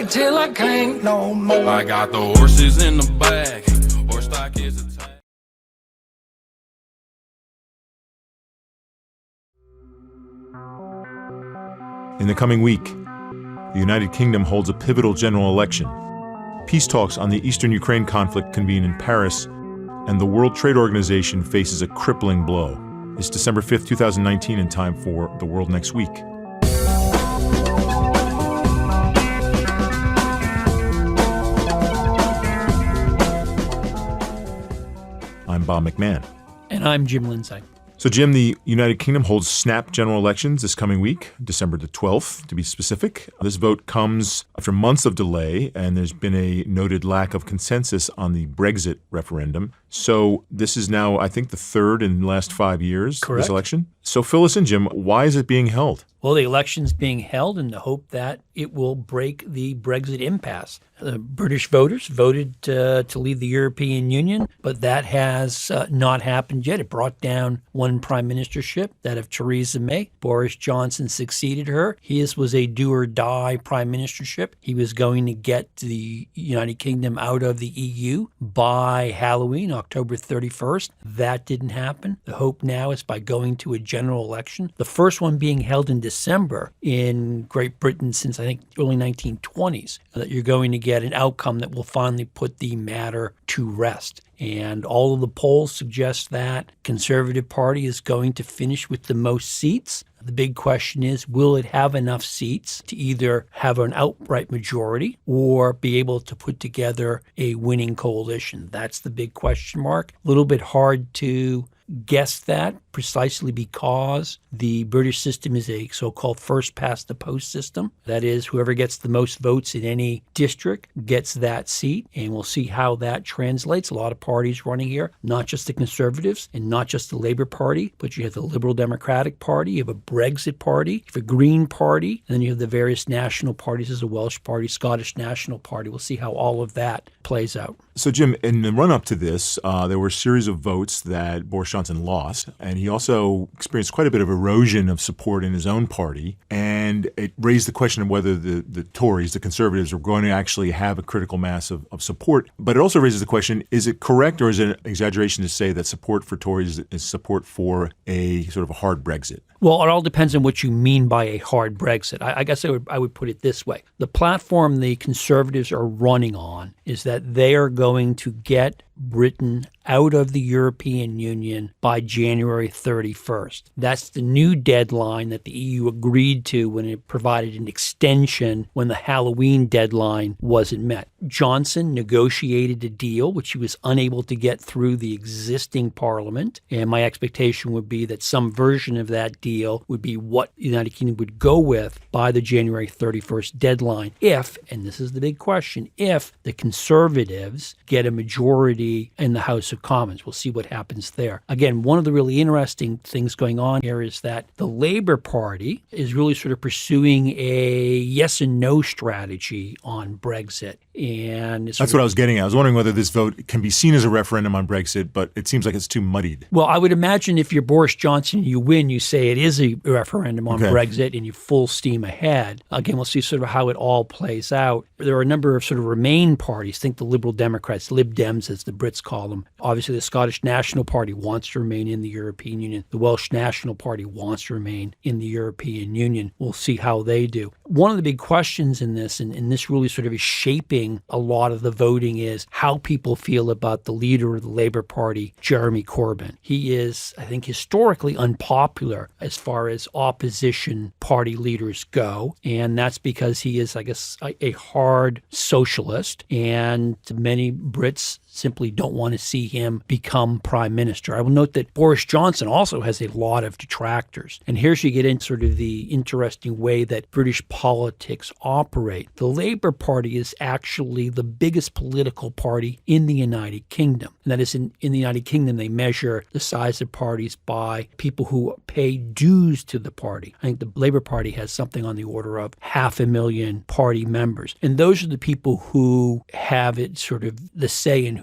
till I can't no more. I got the horses in the back. Horse stock is a tag. In the coming week, the United Kingdom holds a pivotal general election. Peace talks on the eastern Ukraine conflict convene in Paris, and the World Trade Organization faces a crippling blow. It's December 5th, 2019, and time for The World Next Week. I'm Bob McMahon. And I'm Jim Lindsay. So, Jim, the United Kingdom holds snap general elections this coming week, December the 12th, to be specific. This vote comes after months of delay, and there's been a noted lack of consensus on the Brexit referendum. So this is now, I think, the third in the last 5 years, Correct. This election. So fill us in, Jim. Why is it being held? Well, the election's being held in the hope that it will break the Brexit impasse. The British voters voted to leave the European Union, but that has not happened yet. It brought down one prime ministership, that of Theresa May. Boris Johnson succeeded her. His was a do-or-die prime ministership. He was going to get the United Kingdom out of the EU by Halloween, October 31st. That didn't happen. The hope now is by going to a general election, the first one being held in December in Great Britain since, I think, early 1920s, that you're going to get an outcome that will finally put the matter to rest. And all of the polls suggest that Conservative Party is going to finish with the most seats. The big question is, will it have enough seats to either have an outright majority or be able to put together a winning coalition? That's the big question mark. A little bit hard to guess that, precisely because the British system is a so-called first-past-the-post system. That is, whoever gets the most votes in any district gets that seat, and we'll see how that translates. A lot of parties running here, not just the Conservatives and not just the Labour Party, but you have the Liberal Democratic Party, you have a Brexit Party, you have a Green Party, and then you have the various national parties. There's a Welsh Party, Scottish National Party. We'll see how all of that plays out. So, Jim, in the run-up to this, there were a series of votes that Boris Johnson lost, and he also experienced quite a bit of erosion of support in his own party, and it raised the question of whether the Tories, the Conservatives, were going to actually have a critical mass of support. But it also raises the question, is it correct or is it an exaggeration to say that support for Tories is support for a sort of a hard Brexit? Well, it all depends on what you mean by a hard Brexit. I guess I would put it this way. The platform the Conservatives are running on is that they are going to get Britain out of the European Union by January 31st. That's the new deadline that the EU agreed to when it provided an extension when the Halloween deadline wasn't met. Johnson negotiated a deal which he was unable to get through the existing parliament, and my expectation would be that some version of that deal would be what the United Kingdom would go with by the January 31st deadline if, and this is the big question, if the Conservatives get a majority in the House of Commons. We'll see what happens there. Again, one of the really interesting things going on here is that the Labour Party is really sort of pursuing a yes and no strategy on Brexit. And that's what I was getting at. I was wondering whether this vote can be seen as a referendum on Brexit, but it seems like it's too muddied. Well, I would imagine if you're Boris Johnson, you win, you say it is a referendum on Brexit and you full steam ahead. Again, we'll see sort of how it all plays out. There are a number of sort of Remain parties. Think the Liberal Democrats, Lib Dems as the Brits call them. Obviously, the Scottish National Party wants to remain in the European Union. The Welsh National Party wants to remain in the European Union. We'll see how they do. One of the big questions in this, and this really sort of is shaping a lot of the voting, is how people feel about the leader of the Labour Party, Jeremy Corbyn. He is, I think, historically unpopular as far as opposition party leaders go, and that's because he is, I guess, a hard socialist, and many Brits simply don't want to see him become prime minister. I will note that Boris Johnson also has a lot of detractors. And here's you get into sort of the interesting way that British politics operate. The Labour Party is actually the biggest political party in the United Kingdom. And that is, in the United Kingdom, they measure the size of parties by people who pay dues to the party. I think the Labour Party has something on the order of 500,000 party members. And those are the people who have it sort of the say in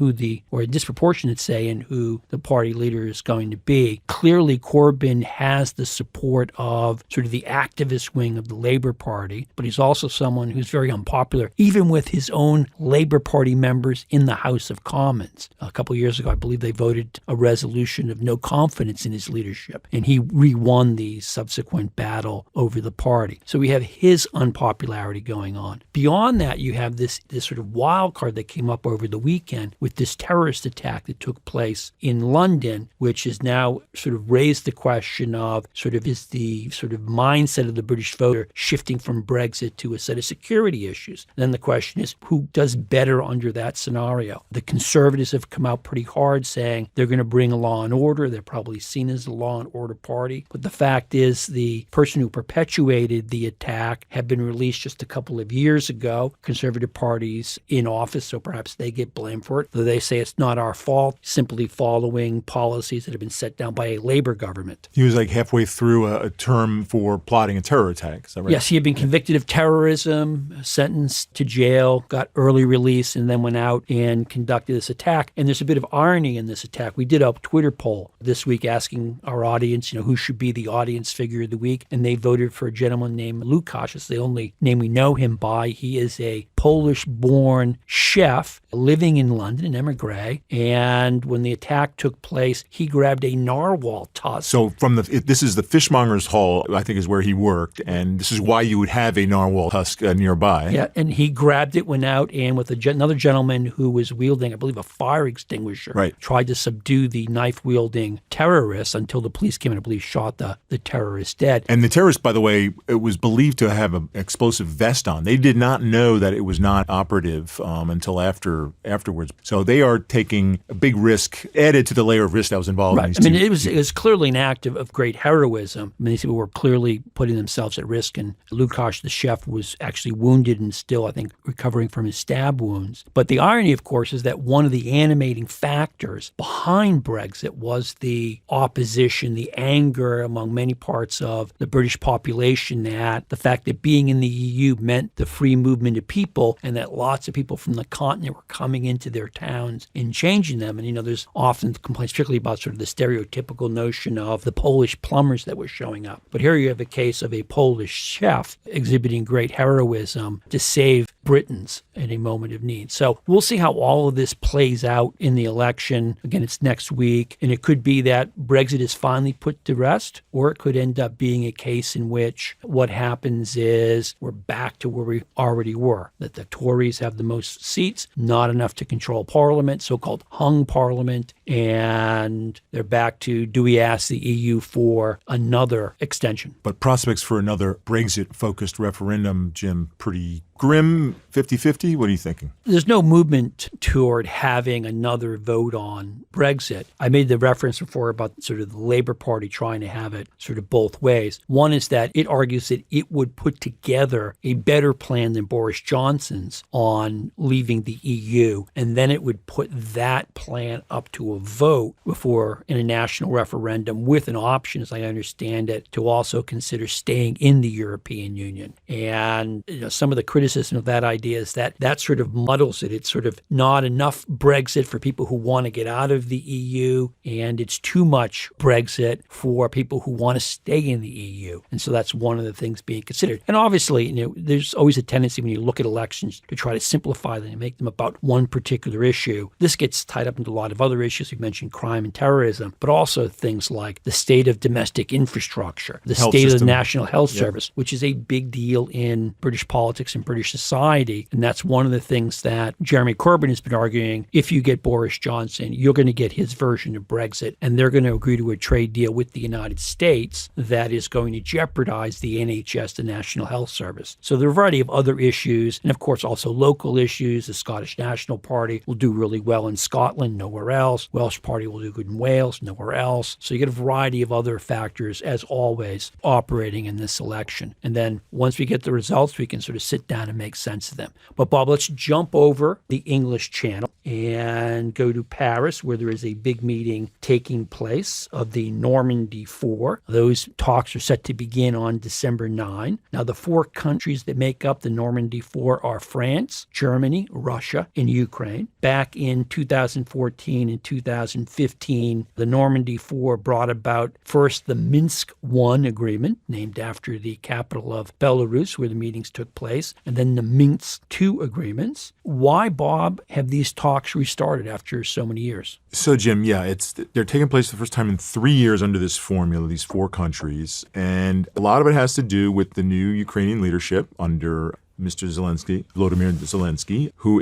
or a disproportionate say in who the party leader is going to be. Clearly, Corbyn has the support of sort of the activist wing of the Labour Party, but he's also someone who's very unpopular, even with his own Labour Party members in the House of Commons. A couple of years ago, I believe they voted a resolution of no confidence in his leadership, and he re-won the subsequent battle over the party. So we have his unpopularity going on. Beyond that, you have this sort of wild card that came up over the weekend with this terrorist attack that took place in London, which has now sort of raised the question of sort of is the sort of mindset of the British voter shifting from Brexit to a set of security issues. Then the question is, who does better under that scenario? The Conservatives have come out pretty hard saying they're going to bring law and order. They're probably seen as a law and order party. But the fact is the person who perpetuated the attack had been released just a couple of years ago. Conservative parties in office, so perhaps they get blamed for it. Though they say it's not our fault, simply following policies that have been set down by a Labour government. He was like halfway through a term for plotting a terror attack. Is that right? Yes, he had been convicted of terrorism, sentenced to jail, got early release, and then went out and conducted this attack. And there's a bit of irony in this attack. We did a Twitter poll this week asking our audience, who should be the audience figure of the week, and they voted for a gentleman named Lukasz. It's the only name we know him by. He is a Polish-born chef living in London, an emigre, and when the attack took place, he grabbed a narwhal tusk. So this is the fishmonger's hall, I think is where he worked, and this is why you would have a narwhal tusk nearby. Yeah, and he grabbed it, went out, and with another gentleman who was wielding, I believe, a fire extinguisher, right, tried to subdue the knife-wielding terrorists until the police came and I believe shot the terrorist dead. And the terrorist, by the way, it was believed to have an explosive vest on. They did not know that it was not operative until afterwards. So they are taking a big risk, added to the layer of risk that was involved in these two. It was clearly an act of great heroism. These people were clearly putting themselves at risk, and Lukasz, the chef, was actually wounded and still, I think, recovering from his stab wounds. But the irony, of course, is that one of the animating factors behind Brexit was the opposition, the anger among many parts of the British population at the fact that being in the EU meant the free movement of people, and that lots of people from the continent were coming into their towns and changing them. And, there's often complaints, particularly about sort of the stereotypical notion of the Polish plumbers that were showing up. But here you have a case of a Polish chef exhibiting great heroism to save Britons in a moment of need. So we'll see how all of this plays out in the election. Again, it's next week, and it could be that Brexit is finally put to rest, or it could end up being a case in which what happens is we're back to where we already were, that the Tories have the most seats, not enough to control Parliament, so-called hung Parliament, and they're back to, do we ask the EU for another extension? But prospects for another Brexit-focused referendum, Jim, pretty grim, 50-50? What are you thinking? There's no movement toward having another vote on Brexit. I made the reference before about sort of the Labour Party trying to have it sort of both ways. One is that it argues that it would put together a better plan than Boris Johnson's on leaving the EU, and then it would put that plan up to a vote before in a national referendum with an option, as I understand it, to also consider staying in the European Union. And some of the criticism of that idea is that sort of muddles it. It's sort of not enough Brexit for people who want to get out of the EU, and it's too much Brexit for people who want to stay in the EU. And so that's one of the things being considered. And obviously, there's always a tendency when you look at elections to try to simplify them and make them about one particular issue. This gets tied up into a lot of other issues. You mentioned crime and terrorism, but also things like the state of domestic infrastructure, the health state system. of the National Health Service, which is a big deal in British politics and British society. And that's one of the things that Jeremy Corbyn has been arguing. If you get Boris Johnson, you're going to get his version of Brexit, and they're going to agree to a trade deal with the United States that is going to jeopardize the NHS, the National Health Service. So there are a variety of other issues, and of course also local issues. The Scottish National Party will do really well in Scotland, nowhere else. Welsh Party will do good in Wales, nowhere else. So you get a variety of other factors, as always, operating in this election. And then once we get the results, we can sort of sit down kind of make sense of them. But Bob, let's jump over the English Channel and go to Paris, where there is a big meeting taking place of the Normandy Four. Those talks are set to begin on December 9. Now, the four countries that make up the Normandy Four are France, Germany, Russia, and Ukraine. Back in 2014 and 2015, the Normandy Four brought about first the Minsk I agreement, named after the capital of Belarus, where the meetings took place, and then the Minsk II agreements. Why, Bob, have these talks restarted after so many years? So, Jim, they're taking place the first time in 3 years under this formula, these four countries. And a lot of it has to do with the new Ukrainian leadership under Mr. Volodymyr Zelensky, who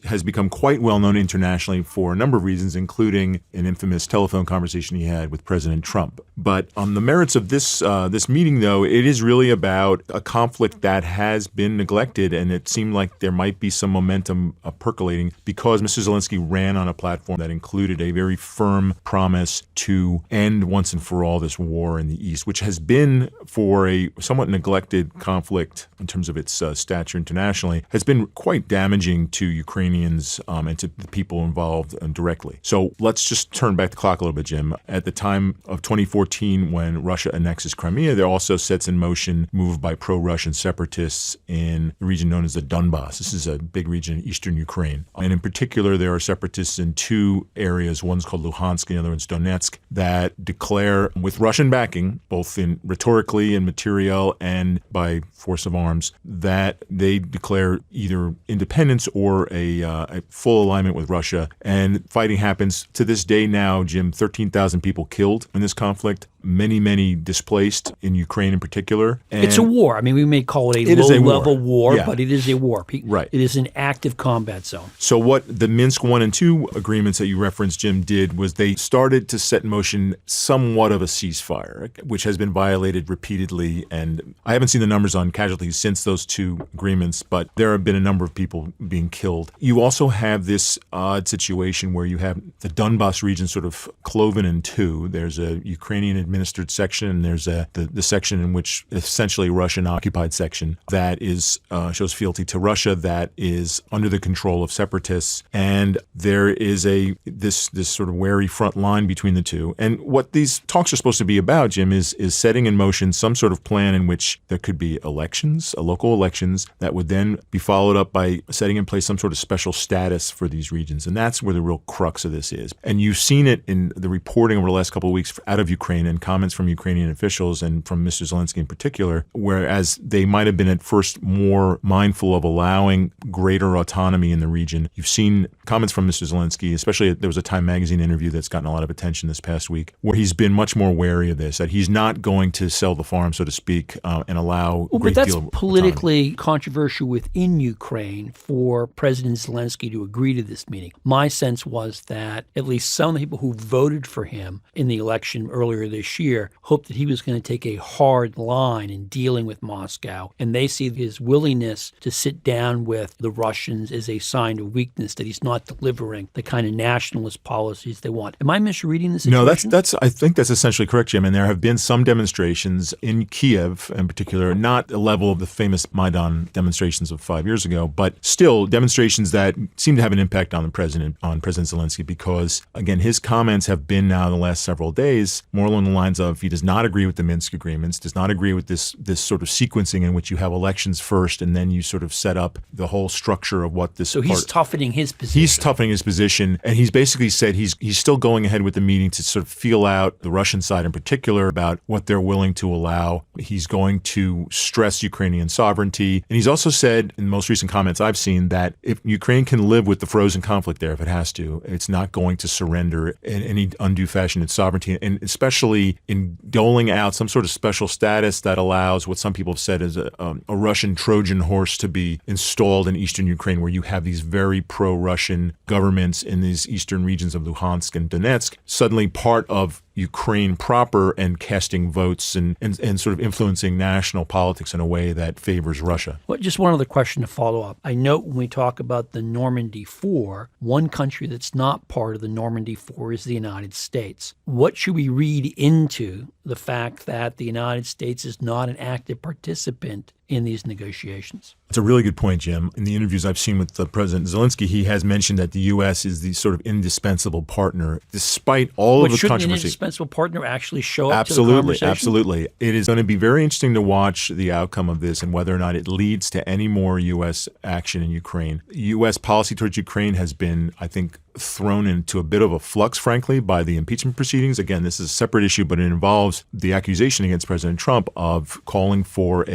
has become quite well known internationally for a number of reasons, including an infamous telephone conversation he had with President Trump. But on the merits of this meeting, though, it is really about a conflict that has been neglected, and it seemed like there might be some momentum percolating because Mr. Zelensky ran on a platform that included a very firm promise to end once and for all this war in the East, which has been, for a somewhat neglected conflict in terms of its stature internationally, has been quite damaging to Ukrainians and to the people involved directly. So let's just turn back the clock a little bit, Jim. At the time of 2014, when Russia annexes Crimea, there also sets in motion move by pro-Russian separatists in the region known as the Donbas. This is a big region in eastern Ukraine. And in particular, there are separatists in two areas. One's called Luhansk, and the other one's Donetsk, that declare, with Russian backing, both in rhetorically and material and by force of arms, that they declare either independence or a full alignment with Russia. And fighting happens to this day now, Jim, 13,000 people killed in this conflict, many displaced in Ukraine in particular. And it's a war. I mean, we may call it a low-level war, but it is a war. Right. It is an active combat zone. So what the Minsk I and II agreements that you referenced, Jim, did was they started to set in motion somewhat of a ceasefire, which has been violated repeatedly. And I haven't seen the numbers on casualties since those two agreements, but there have been a number of people being killed. You also have this odd situation where you have the Donbas region sort of cloven in two. There's a Ukrainian administered section, and there's the section in which essentially Russian occupied section that is shows fealty to Russia, that is under the control of separatists, and there is this sort of wary front line between the two. And what these talks are supposed to be about, Jim, is setting in motion some sort of plan in which there could be elections, local elections, that would then be followed up by setting in place some sort of special status for these regions. And that's where the real crux of this is. And you've seen it in the reporting over the last couple of weeks out of Ukraine and comments from Ukrainian officials and from Mr. Zelensky in particular, whereas they might have been at first more mindful of allowing greater autonomy in the region. You've seen comments from Mr. Zelensky, especially there was a Time magazine interview that's gotten a lot of attention this past week, where he's been much more wary of this, that he's not going to sell the farm, so to speak, and allow a great deal of autonomy. But that's politically controversial within Ukraine for President Zelensky to agree to this meeting. My sense was that at least some of the people who voted for him in the election earlier this year hoped that he was going to take a hard line in dealing with Moscow, and they see his willingness to sit down with the Russians as a sign of weakness, that he's not delivering the kind of nationalist policies they want. Am I misreading the situation? No, I think that's essentially correct, Jim. And there have been some demonstrations in Kiev in particular, not the level of the famous Maidan demonstrations of 5 years ago, but still demonstrations that seem to have an impact on President Zelensky, because, again, his comments have been now in the last several days more along the lines of he does not agree with the Minsk agreements, does not agree with this sort of sequencing in which you have elections first and then you sort of set up the whole structure of what this. So he's toughening his position. He's toughening his position, and he's basically said he's still going ahead with the meeting to sort of feel out the Russian side in particular about what they're willing to allow. He's going to stress Ukrainian sovereignty, and he's also said in the most recent comments I've seen that if Ukraine can live with the frozen conflict there, if it has to, it's not going to surrender in any undue fashion its sovereignty, and especially in doling out some sort of special status that allows what some people have said is a Russian Trojan horse to be installed in eastern Ukraine, where you have these very pro-Russian governments in these eastern regions of Luhansk and Donetsk, suddenly part of Ukraine proper and casting votes and sort of influencing national politics in a way that favors Russia. Well, just one other question to follow up. I note when we talk about the Normandy Four, one country that's not part of the Normandy Four is the United States. What should we read into the fact that the United States is not an active participant in these negotiations. It's a really good point, Jim. In the interviews I've seen with President Zelensky, he has mentioned that the U.S. is the sort of indispensable partner, despite all of the Shouldn't controversy. An indispensable partner actually show up Absolutely, to the conversation? absolutely. It is going to be very interesting to watch the outcome of this and whether or not it leads to any more U.S. action in Ukraine. U.S. policy towards Ukraine has been, I think, thrown into a bit of a flux, frankly, by the impeachment proceedings. Again, this is a separate issue, but it involves the accusation against President Trump of calling for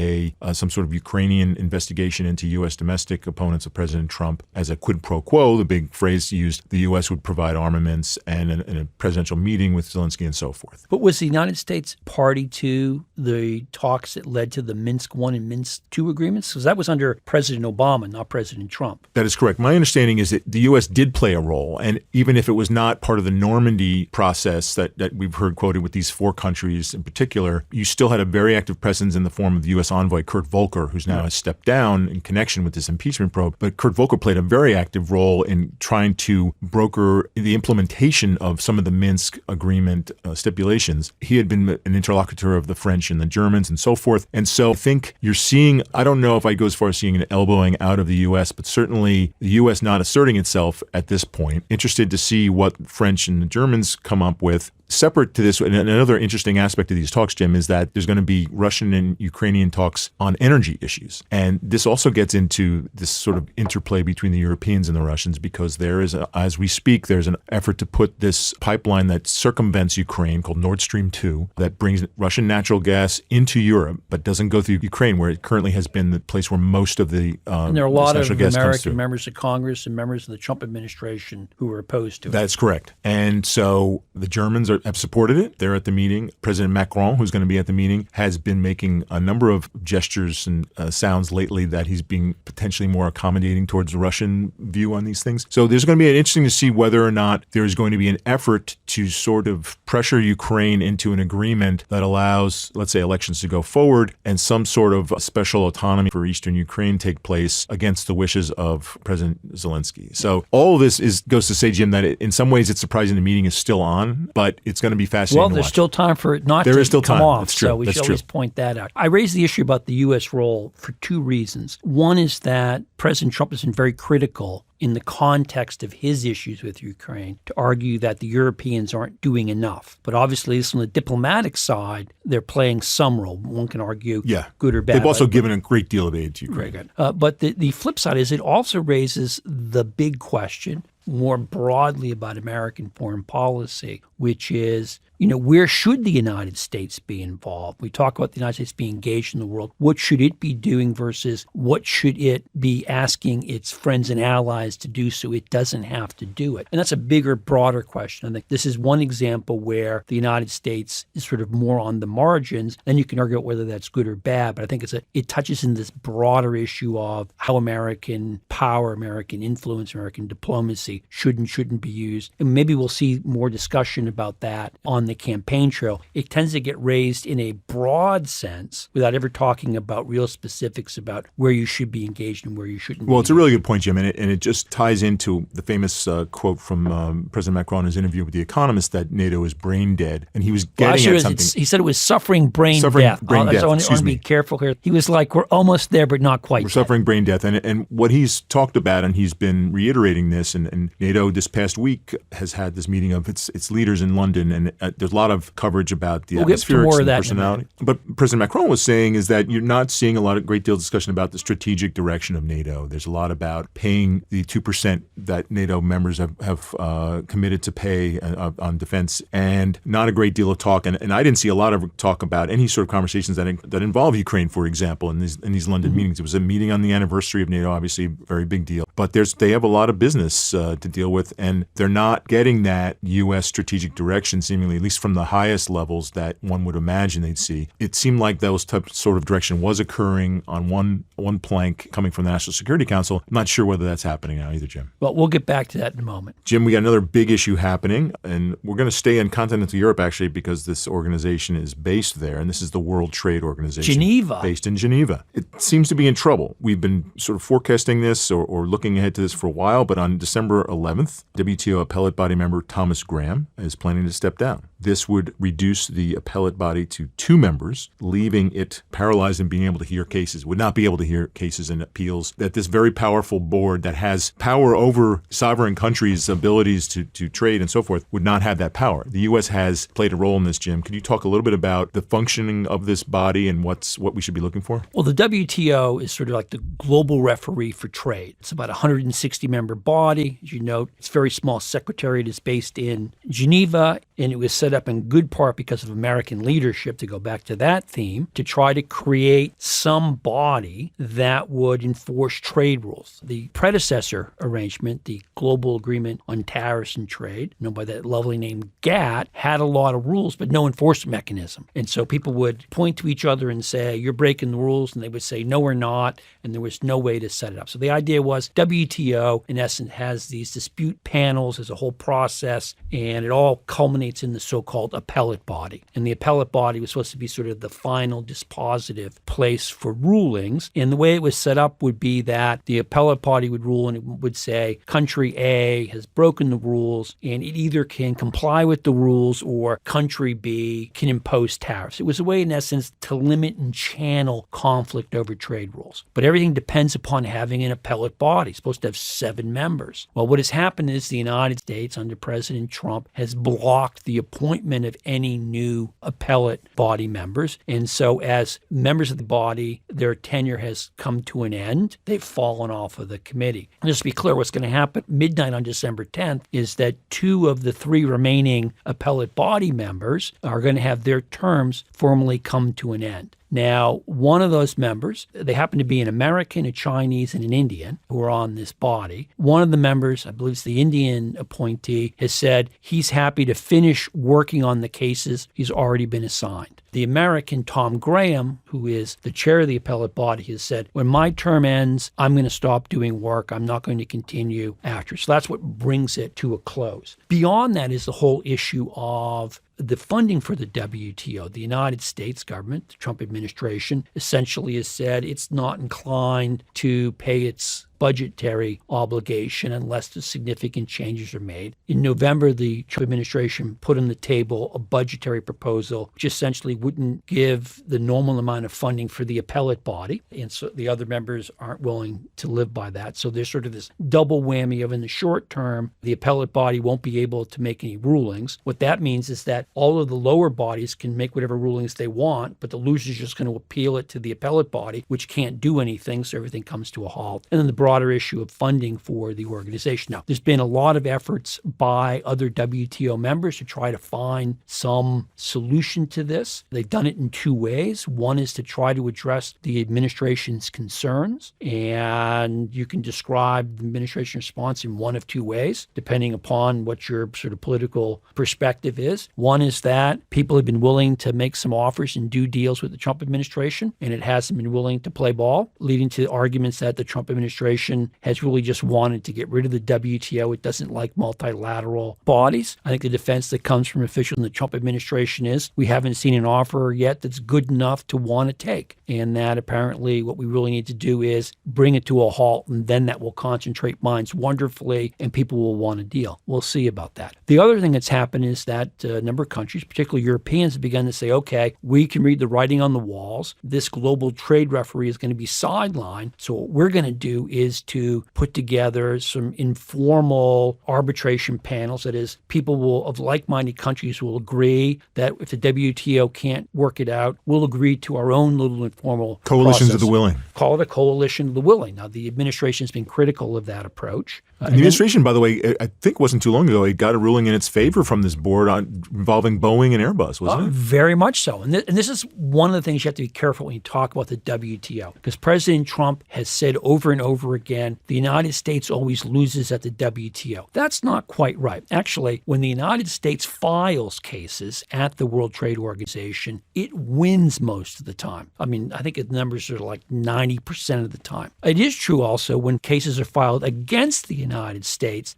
some sort of Ukrainian investigation into U.S. domestic opponents of President Trump as a quid pro quo, the big phrase used. The U.S. would provide armaments and a presidential meeting with Zelensky and so forth. But was the United States party to the talks that led to the Minsk I and Minsk II agreements? Because that was under President Obama, not President Trump. That is correct. My understanding is that the U.S. did play a role. And even if it was not part of the Normandy process that we've heard quoted with these four countries in particular, you still had a very active presence in the form of the U.S. envoy, Kurt Volker, who's now has stepped down in connection with this impeachment probe. But Kurt Volker played a very active role in trying to broker the implementation of some of the Minsk agreement stipulations. He had been an interlocutor of the French and the Germans and so forth. And so I think you're seeing, I don't know if I go as far as seeing an elbowing out of the U.S., but certainly the U.S. not asserting itself at this point. Interested to see what French and the Germans come up with. Separate to this, and another interesting aspect of these talks, Jim, is that there's going to be Russian and Ukrainian talks on energy issues. And this also gets into this sort of interplay between the Europeans and the Russians, because there is, as we speak, there's an effort to put this pipeline that circumvents Ukraine called Nord Stream 2 that brings Russian natural gas into Europe, but doesn't go through Ukraine, where it currently has been the place where most of the and there are a lot of gas American members of Congress and members of the Trump administration who are opposed to it. That's correct. And so the Germans have supported it. They're at the meeting. President Macron, who's going to be at the meeting, has been making a number of gestures and sounds lately that he's being potentially more accommodating towards the Russian view on these things. So there's going to be interesting to see whether or not there's going to be an effort to sort of pressure Ukraine into an agreement that allows, let's say, elections to go forward and some sort of special autonomy for eastern Ukraine take place against the wishes of President Zelensky. So all of this goes to say, Jim, that in some ways it's surprising the meeting is still on, but it's going to be fascinating Well, to there's watch. still time for it not There to is still come time. off, That's true. so we That's should always true. point that out. I raised the issue about the U.S. role for two reasons. One is that President Trump has been very critical in the context of his issues with Ukraine to argue that the Europeans aren't doing enough. But obviously, from the diplomatic side, they're playing some role. One can argue good or bad. They've also given a great deal of aid to Ukraine. Very good. But the flip side is it also raises the big question more broadly about American foreign policy, which is, where should the United States be involved? We talk about the United States being engaged in the world. What should it be doing versus what should it be asking its friends and allies to do so it doesn't have to do it? And that's a bigger, broader question. I think this is one example where the United States is sort of more on the margins. Then you can argue whether that's good or bad, but I think it touches in this broader issue of how American power, American influence, American diplomacy should and shouldn't be used. And maybe we'll see more discussion about that on the campaign trail. It tends to get raised in a broad sense without ever talking about real specifics about where you should be engaged and where you shouldn't. Well, it's a really good point, Jim, and it just ties into the famous quote from President Macron in his interview with The Economist that NATO is brain dead, and he was getting at something. He said it was suffering brain death. I want to be careful here. He was like, we're almost there, but not quite. We're suffering brain death, and what he's talked about, and he's been reiterating this, and NATO this past week has had this meeting of its leaders in London, and there's a lot of coverage about the atmospherics and personality. But President Macron was saying is that you're not seeing a great deal of discussion about the strategic direction of NATO. There's a lot about paying the 2% that NATO members have committed to pay on defense, and not a great deal of talk. And I didn't see a lot of talk about any sort of conversations that involve Ukraine, for example, in these London meetings. It was a meeting on the anniversary of NATO, obviously a very big deal. But they have a lot of business to deal with, and they're not getting that U.S. strategic direction, seemingly, at least from the highest levels that one would imagine they'd see. It seemed like those sort of direction was occurring on one plank coming from the National Security Council. I'm not sure whether that's happening now either, Jim. Well, we'll get back to that in a moment. Jim, we got another big issue happening, and we're going to stay in continental Europe, actually, because this organization is based there, and this is the World Trade Organization. Geneva. Based in Geneva. It seems to be in trouble. We've been sort of forecasting this or looking ahead to this for a while, but on December 11th, WTO appellate body member Thomas Graham is planning to step down. This would reduce the appellate body to 2 members, leaving it paralyzed in being able to hear cases, would not be able to hear cases and appeals, that this very powerful board that has power over sovereign countries' abilities to trade and so forth would not have that power. The U.S. has played a role in this, Jim. Can you talk a little bit about the functioning of this body and what we should be looking for? Well, the WTO is sort of like the global referee for trade. It's about a 160-member body. As you note, it's a very small secretariat. It's based in Geneva, and it was set up in good part because of American leadership, to go back to that theme, to try to create some body that would enforce trade rules. The predecessor arrangement, the Global Agreement on Tariffs and Trade, known by that lovely name GATT, had a lot of rules but no enforcement mechanism. And so people would point to each other and say, you're breaking the rules, and they would say, no, we're not, and there was no way to set it up. So the idea was WTO, in essence, has these dispute panels as a whole process, and it all culminates in the so-called appellate body. And the appellate body was supposed to be sort of the final dispositive place for rulings. And the way it was set up would be that the appellate body would rule, and it would say country A has broken the rules, and it either can comply with the rules or country B can impose tariffs. It was a way, in essence, to limit and channel conflict over trade rules. But everything depends upon having an appellate body. It's supposed to have 7 members. Well, what has happened is the United States, under President Trump, has blocked the appointment of any new appellate body members. And so as members of the body, their tenure has come to an end. They've fallen off of the committee. And just to be clear, what's going to happen midnight on December 10th is that 2 of the 3 remaining appellate body members are going to have their terms formally come to an end. Now, one of those members, they happen to be an American, a Chinese, and an Indian who are on this body. One of the members, I believe it's the Indian appointee, has said he's happy to finish working on the cases he's already been assigned. The American, Tom Graham, who is the chair of the appellate body, has said, when my term ends, I'm going to stop doing work. I'm not going to continue after. So that's what brings it to a close. Beyond that is the whole issue of the funding for the WTO. The United States government, the Trump administration, essentially has said it's not inclined to pay its budgetary obligation unless the significant changes are made. In November, the Trump administration put on the table a budgetary proposal which essentially wouldn't give the normal amount of funding for the appellate body, and so the other members aren't willing to live by that. So there's sort of this double whammy of, in the short term, the appellate body won't be able to make any rulings. What that means is that all of the lower bodies can make whatever rulings they want, but the loser's just going to appeal it to the appellate body, which can't do anything, so everything comes to a halt. And then the broader issue of funding for the organization. Now, there's been a lot of efforts by other WTO members to try to find some solution to this. They've done it in 2 ways. One is to try to address the administration's concerns, and you can describe the administration response in one of 2 ways, depending upon what your sort of political perspective is. One is that people have been willing to make some offers and do deals with the Trump administration, and it hasn't been willing to play ball, leading to arguments that the Trump administration has really just wanted to get rid of the WTO. It doesn't like multilateral bodies. I think the defense that comes from officials in the Trump administration is we haven't seen an offer yet that's good enough to want to take, and that apparently what we really need to do is bring it to a halt, and then that will concentrate minds wonderfully, and people will want a deal. We'll see about that. The other thing that's happened is that a number of countries, particularly Europeans, have begun to say, okay, we can read the writing on the walls. This global trade referee is going to be sidelined. So what we're going to do is to put together some informal arbitration panels. That is, people of like-minded countries will agree that if the WTO can't work it out, we'll agree to our own little informal coalitions process. of the willing. Call it a coalition of the willing. Now, the administration has been critical of that approach. The administration, by the way, I think wasn't too long ago, it got a ruling in its favor from this board involving Boeing and Airbus, wasn't it? Very much so. And this is one of the things you have to be careful when you talk about the WTO, because President Trump has said over and over again, the United States always loses at the WTO. That's not quite right. Actually, when the United States files cases at the World Trade Organization, it wins most of the time. I mean, I think the numbers are like 90% of the time. It is true also when cases are filed against the United States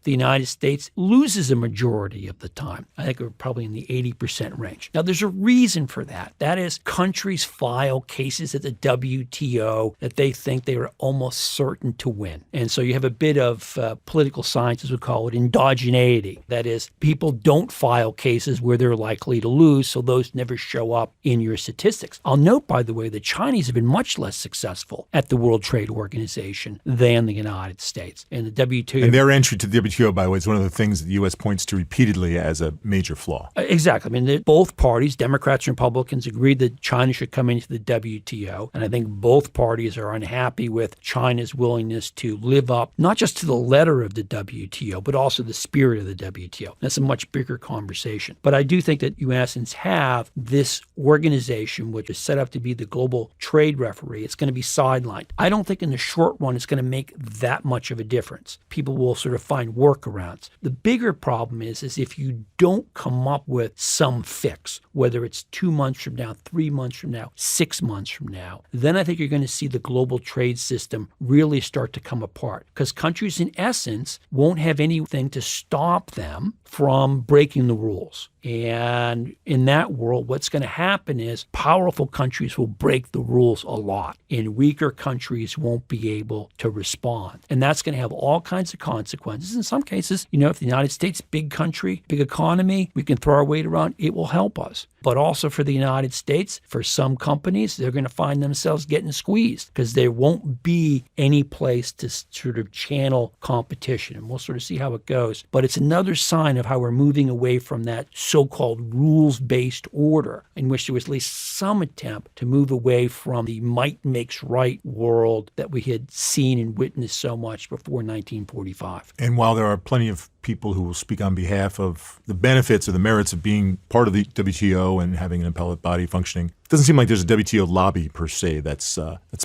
loses a majority of the time. I think we're probably in the 80% range. Now, there's a reason for that. That is, countries file cases at the WTO that they think they are almost certain to to win. And so you have a bit of political science, as we call it, endogeneity. That is, people don't file cases where they're likely to lose, so those never show up in your statistics. I'll note, by the way, the Chinese have been much less successful at the World Trade Organization than the United States. And the WTO... And their entry to the WTO, by the way, is one of the things that the U.S. points to repeatedly as a major flaw. Exactly. I mean, both parties, Democrats and Republicans, agreed that China should come into the WTO. And I think both parties are unhappy with China's willingness to live up not just to the letter of the WTO, but also the spirit of the WTO. That's a much bigger conversation. But I do think that you, in essence, have this organization, which is set up to be the global trade referee. It's going to be sidelined. I don't think in the short run it's going to make that much of a difference. People will sort of find workarounds. The bigger problem is if you don't come up with some fix, whether it's 2 months from now, 3 months from now, 6 months from now, then I think you're going to see the global trade system really start to come apart, because countries in essence won't have anything to stop them from breaking the rules. And in that world, what's going to happen is powerful countries will break the rules a lot, and weaker countries won't be able to respond. And that's going to have all kinds of consequences. In some cases, if the United States, big country, big economy, we can throw our weight around, it will help us. But also for the United States, for some companies, they're going to find themselves getting squeezed because there won't be any place to sort of channel competition. And we'll sort of see how it goes. But it's another sign of how we're moving away from that so-called rules-based order in which there was at least some attempt to move away from the might makes right world that we had seen and witnessed so much before 1945. And while there are plenty of people who will speak on behalf of the benefits or the merits of being part of the WTO and having an appellate body functioning, it doesn't seem like there's a WTO lobby per se that's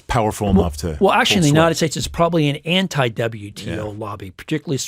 powerful enough to. Well, actually, in the sway. United States, it's probably an anti-WTO lobby, particularly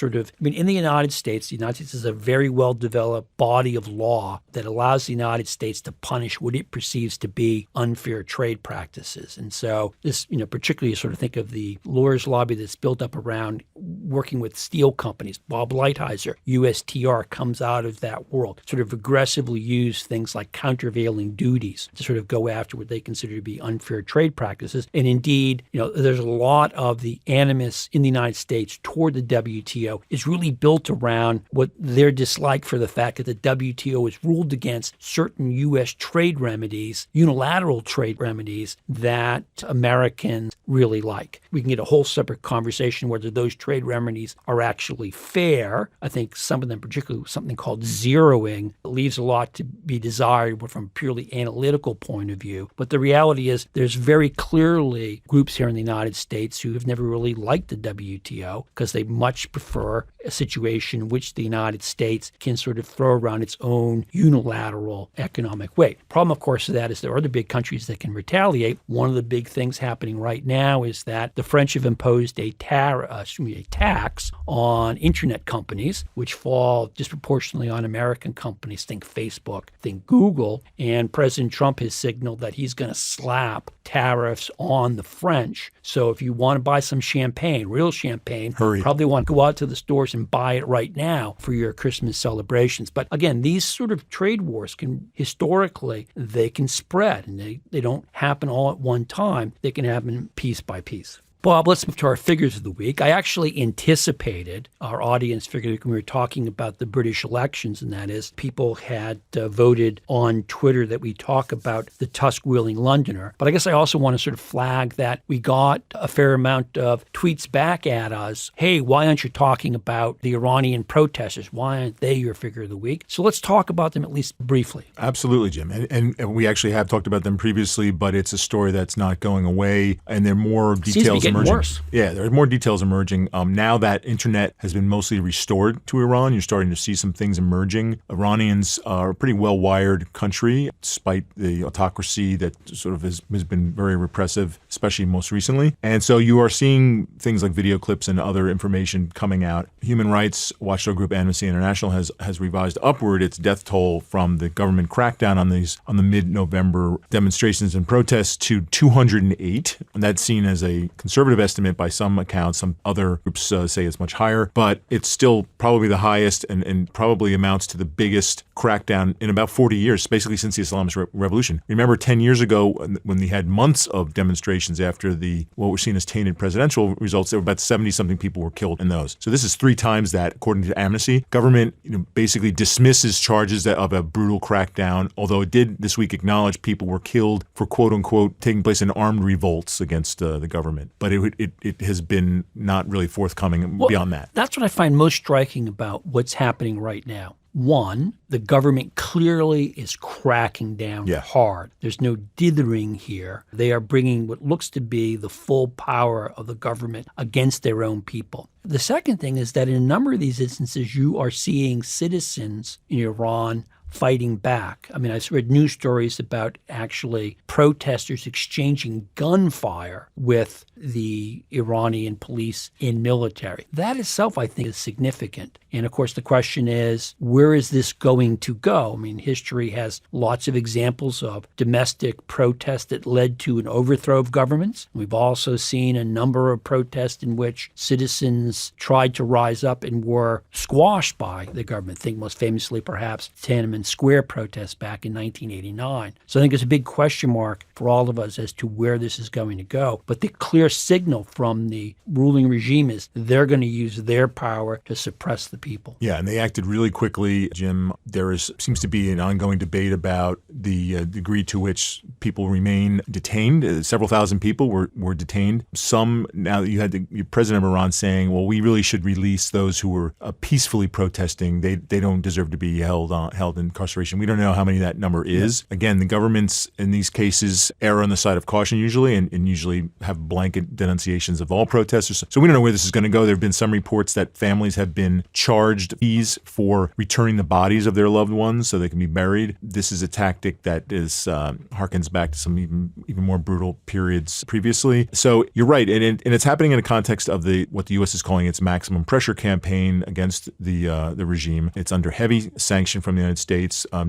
in the United States is a very well-developed body of law that allows the United States to punish what it perceives to be unfair trade practices. And so this, particularly you sort of think of the lawyers' lobby that's built up around working with steel companies. Bob Lighthizer, USTR, comes out of that world, sort of aggressively use things like countervailing duties to sort of go after what they consider to be unfair trade practices. And indeed, there's a lot of the animus in the United States toward the WTO is really built around what their dislike for the fact that the WTO has ruled against certain U.S. trade remedies, unilateral trade remedies that Americans really like. We can get a whole separate conversation whether those trade remedies are actually fair. I think some of them, particularly something called zeroing, leaves a lot to be desired from a purely analytical point of view. But the reality is there's very clearly groups here in the United States who have never really liked the WTO because they much prefer a situation in which the United States can sort of throw around its own unilateral economic weight. Problem, of course, of that is there are other big countries that can retaliate. One of the big things happening right now is that the French have imposed a tax on internet companies, which fall disproportionately on American companies. Think Facebook, think Google. And President Trump has signaled that he's going to slap tariffs on the French. So if you want to buy some champagne, real champagne, Hurry. Probably want to go out to the stores and buy it right now for your Christmas celebrations. But again, these sort of trade wars historically, they can spread, and they don't happen all at one time. They can happen piece by piece. Bob, let's move to our figures of the week. I actually anticipated our audience figured when we were talking about the British elections, and that is people had voted on Twitter that we talk about the Tusk-wielding Londoner. But I guess I also want to sort of flag that we got a fair amount of tweets back at us. Hey, why aren't you talking about the Iranian protesters? Why aren't they your figure of the week? So let's talk about them at least briefly. Absolutely, Jim. And we actually have talked about them previously, but it's a story that's not going away, and there are more details emerging. Worse. Yeah, there are more details emerging. Now that internet has been mostly restored to Iran, you're starting to see some things emerging. Iranians are a pretty well-wired country, despite the autocracy that sort of has been very repressive, especially most recently. And so you are seeing things like video clips and other information coming out. Human rights watchdog group Amnesty International has revised upward its death toll from the government crackdown on the mid-November demonstrations and protests to 208. And that's seen as a conservative conservative estimate by some accounts. Some other groups say it's much higher, but it's still probably the highest and probably amounts to the biggest crackdown in about 40 years, basically since the Islamist Revolution. Remember 10 years ago when we had months of demonstrations after what were seen as tainted presidential results, there were about 70-something people were killed in those. So this is 3 times that, according to Amnesty. Government basically dismisses charges of a brutal crackdown, although it did this week acknowledge people were killed for quote-unquote taking place in armed revolts against the government. But it has been not really forthcoming beyond that. That's what I find most striking about what's happening right now. One, the government clearly is cracking down hard. There's no dithering here. They are bringing what looks to be the full power of the government against their own people. The second thing is that in a number of these instances, you are seeing citizens in Iran fighting back. I mean, I've read news stories about actually protesters exchanging gunfire with the Iranian police and military. That itself, I think, is significant. And of course, the question is, where is this going to go? I mean, history has lots of examples of domestic protests that led to an overthrow of governments. We've also seen a number of protests in which citizens tried to rise up and were squashed by the government. Think most famously, perhaps, Tiananmen Square protests back in 1989. So I think it's a big question mark for all of us as to where this is going to go. But the clear signal from the ruling regime is they're going to use their power to suppress the people. Yeah, and they acted really quickly, Jim. There seems to be an ongoing debate about the degree to which people remain detained. Several thousand people were detained. Some, now that you had the president of Iran saying, well, we really should release those who were peacefully protesting. They don't deserve to be held in incarceration. We don't know how many that number is. Yeah. Again, the governments in these cases err on the side of caution usually and usually have blanket denunciations of all protesters. So we don't know where this is going to go. There have been some reports that families have been charged fees for returning the bodies of their loved ones so they can be buried. This is a tactic that harkens back to some even more brutal periods previously. So you're right, and it's happening in a context of what the U.S. is calling its maximum pressure campaign against the regime. It's under heavy sanction from the United States,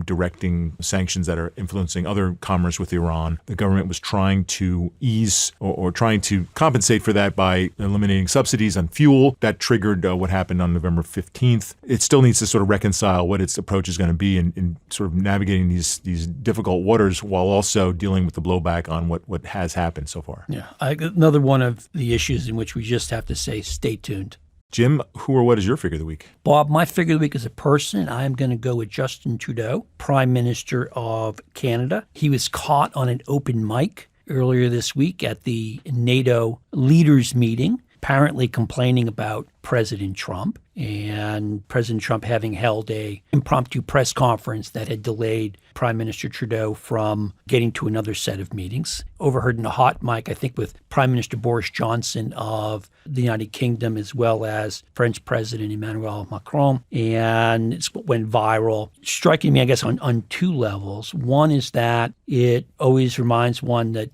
directing sanctions that are influencing other commerce with Iran. The government was trying to ease or trying to compensate for that by eliminating subsidies on fuel. That triggered what happened on November 15th. It still needs to sort of reconcile what its approach is going to be in sort of navigating these difficult waters while also dealing with the blowback on what has happened so far. Yeah, another one of the issues in which we just have to say, stay tuned. Jim, who or what is your figure of the week? Bob, my figure of the week is a person. I'm going to go with Justin Trudeau, Prime Minister of Canada. He was caught on an open mic earlier this week at the NATO leaders meeting, apparently complaining about President Trump, and President Trump having held a impromptu press conference that had delayed Prime Minister Trudeau from getting to another set of meetings. Overheard in a hot mic, I think, with Prime Minister Boris Johnson of the United Kingdom as well as French President Emmanuel Macron, and it's what went viral, striking me, I guess, on 2 levels. One is that it always reminds one that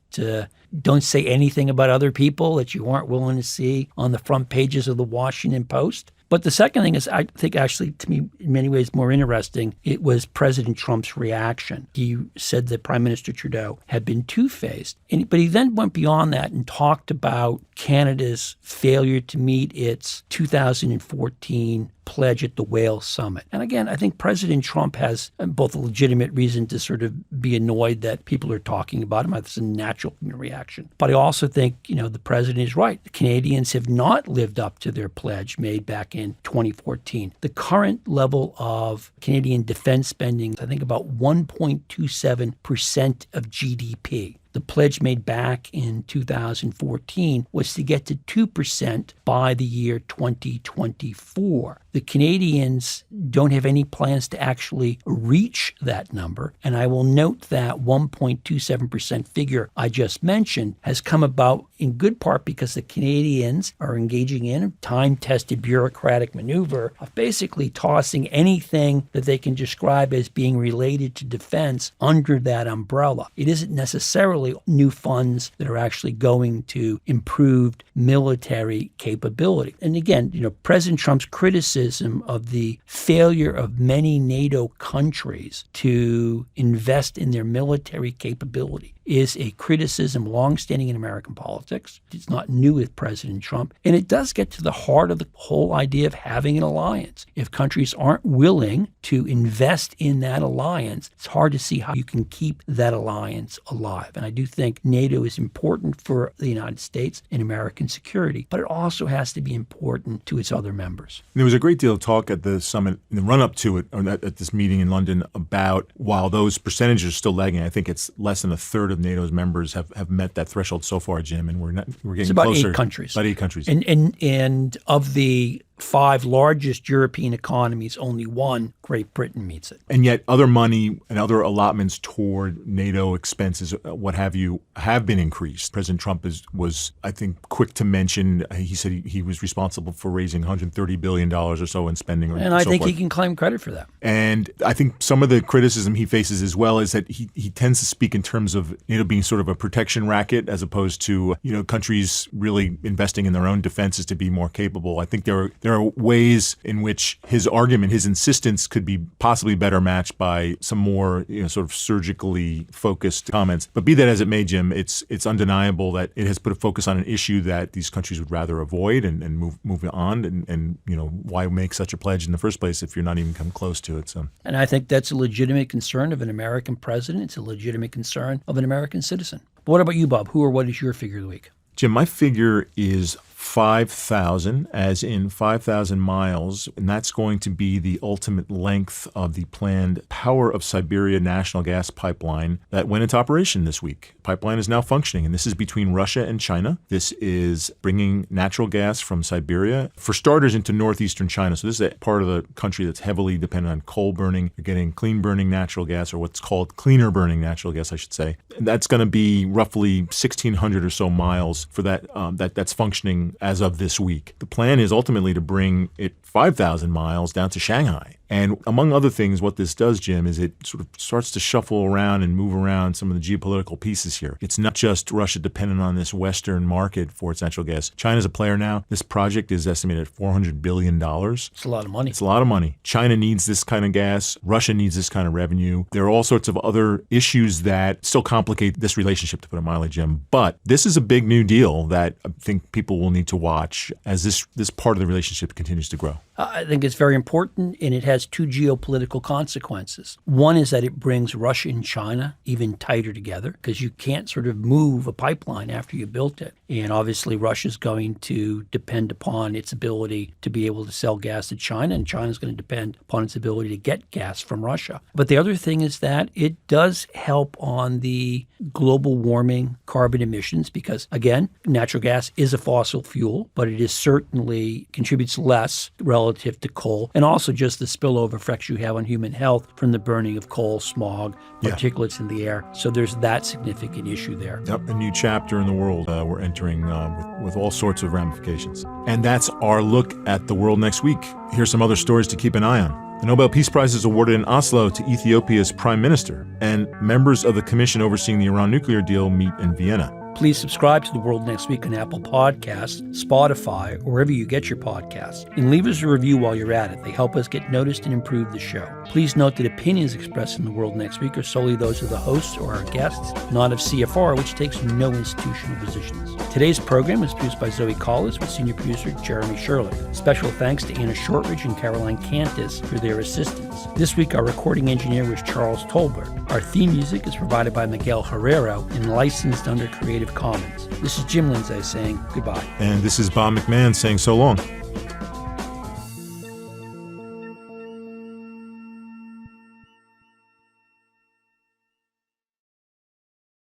don't say anything about other people that you aren't willing to see on the front pages of the Washington Post. But the second thing is, I think actually, to me, in many ways more interesting, it was President Trump's reaction. He said that Prime Minister Trudeau had been two-faced. But he then went beyond that and talked about Canada's failure to meet its 2014 pledge at the Wales Summit. And again, I think President Trump has both a legitimate reason to sort of be annoyed that people are talking about him. That's a natural reaction. But I also think, the president is right. The Canadians have not lived up to their pledge made back in 2014. The current level of Canadian defense spending, I think about 1.27% of GDP. The pledge made back in 2014 was to get to 2% by the year 2024. The Canadians don't have any plans to actually reach that number. And I will note that 1.27% figure I just mentioned has come about in good part because the Canadians are engaging in a time-tested bureaucratic maneuver of basically tossing anything that they can describe as being related to defense under that umbrella. It isn't necessarily new funds that are actually going to improved military capability. And again, President Trump's criticism of the failure of many NATO countries to invest in their military capability is a criticism longstanding in American politics. It's not new with President Trump. And it does get to the heart of the whole idea of having an alliance. If countries aren't willing to invest in that alliance, it's hard to see how you can keep that alliance alive. And I do think NATO is important for the United States and American security, but it also has to be important to its other members. There was a great deal of talk at the summit, in the run-up to it, or at this meeting in London, about while those percentages are still lagging, I think it's less than a third of NATO's members have met that threshold so far, Jim, and we're getting it's about closer. 8 countries. About 8 countries. And of the 5 largest European economies, only one, Great Britain, meets it. And yet other money and other allotments toward NATO expenses, what have you, have been increased. President Trump was, I think, quick to mention, he said he was responsible for raising $130 billion or so in spending. And I think he can claim credit for that. And I think some of the criticism he faces as well is that he tends to speak in terms of NATO being sort of a protection racket as opposed to, countries really investing in their own defenses to be more capable. I think there are ways in which his argument, his insistence could be possibly better matched by some more, sort of surgically focused comments. But be that as it may, Jim, it's undeniable that it has put a focus on an issue that these countries would rather avoid and move on. And why make such a pledge in the first place if you're not even come close to it? So, and I think that's a legitimate concern of an American president. It's a legitimate concern of an American citizen. But what about you, Bob? Who or what is your figure of the week? Jim, my figure is 5,000, as in 5,000 miles, and that's going to be the ultimate length of the planned Power of Siberia national gas pipeline that went into operation this week. The pipeline is now functioning, and this is between Russia and China. This is bringing natural gas from Siberia, for starters, into northeastern China. So this is a part of the country that's heavily dependent on coal burning. You're getting clean-burning natural gas, or what's called cleaner-burning natural gas, I should say. And that's going to be roughly 1,600 or so miles for that that's functioning as of this week. The plan is ultimately to bring it 5,000 miles down to Shanghai. And among other things, what this does, Jim, is it sort of starts to shuffle around and move around some of the geopolitical pieces here. It's not just Russia dependent on this Western market for its natural gas. China's a player now. This project is estimated at $400 billion. It's a lot of money. It's a lot of money. China needs this kind of gas. Russia needs this kind of revenue. There are all sorts of other issues that still complicate this relationship, to put it mildly, Jim. But this is a big new deal that I think people will need to watch as this part of the relationship continues to grow. I think it's very important, and it has 2 geopolitical consequences. One is that it brings Russia and China even tighter together, because you can't sort of move a pipeline after you built it. And obviously Russia's going to depend upon its ability to be able to sell gas to China, and China's going to depend upon its ability to get gas from Russia. But the other thing is that it does help on the global warming carbon emissions, because, again, natural gas is a fossil fuel, but it is certainly contributes less relative to coal, and also just the spillover effects you have on human health from the burning of coal, smog, particulates in the air. So there's that significant issue there. Yep, a new chapter in the world we're entering with all sorts of ramifications. And that's our look at the world next week. Here's some other stories to keep an eye on. The Nobel Peace Prize is awarded in Oslo to Ethiopia's prime minister, and members of the commission overseeing the Iran nuclear deal meet in Vienna. Please subscribe to The World Next Week on Apple Podcasts, Spotify, or wherever you get your podcasts. And leave us a review while you're at it. They help us get noticed and improve the show. Please note that opinions expressed in The World Next Week are solely those of the hosts or our guests, not of CFR, which takes no institutional positions. Today's program was produced by Zoe Collis with senior producer Jeremy Sherlick. Special thanks to Anna Shortridge and Caroline Cantus for their assistance. This week, our recording engineer was Charles Tolbert. Our theme music is provided by Miguel Herrero and licensed under Creative Commons. This is Jim Lindsay saying goodbye. And this is Bob McMahon saying so long.